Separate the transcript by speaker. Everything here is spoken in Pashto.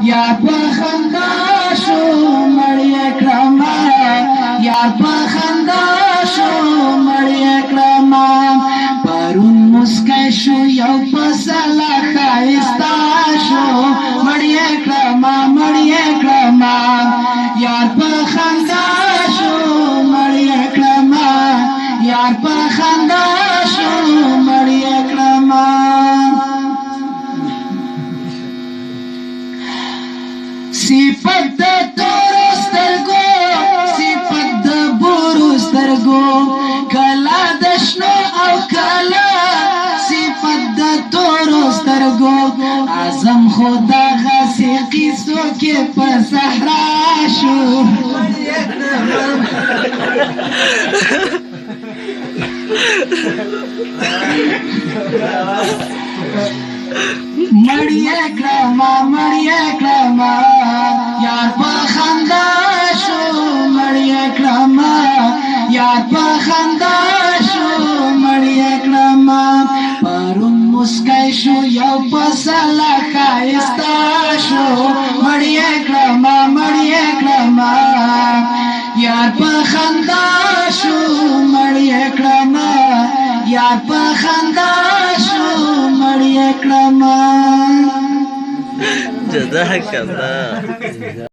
Speaker 1: یار په خندا شو مړ یې کړمه یار په خندا شو مړ یې کړمه پرون مسکی شو یو پسله ښایسته شو مړ یې کړمه مړ یې کړمه یار په خندا شو مړ یې کړمه یار په خندا شو مړ یې کړمه صفت د تورو سترګو صفت د بورو سترګو کله د شنو او کله صفت د تورو سترګو اعظم خو دغسې قیسو کې په صحرا شو مړ یې کړمه مړ یې کړمه یار په خندا شو مړ یې کړمه یار په خندا شو مړ یې کړمه پرون مسکی شو یو پسله ښایسته شو مړ یې کړمه مړ یې کړمه یار په خندا شو مړ یې کړمه یار په خندا شو مړ یې کړمه
Speaker 2: جدا کړه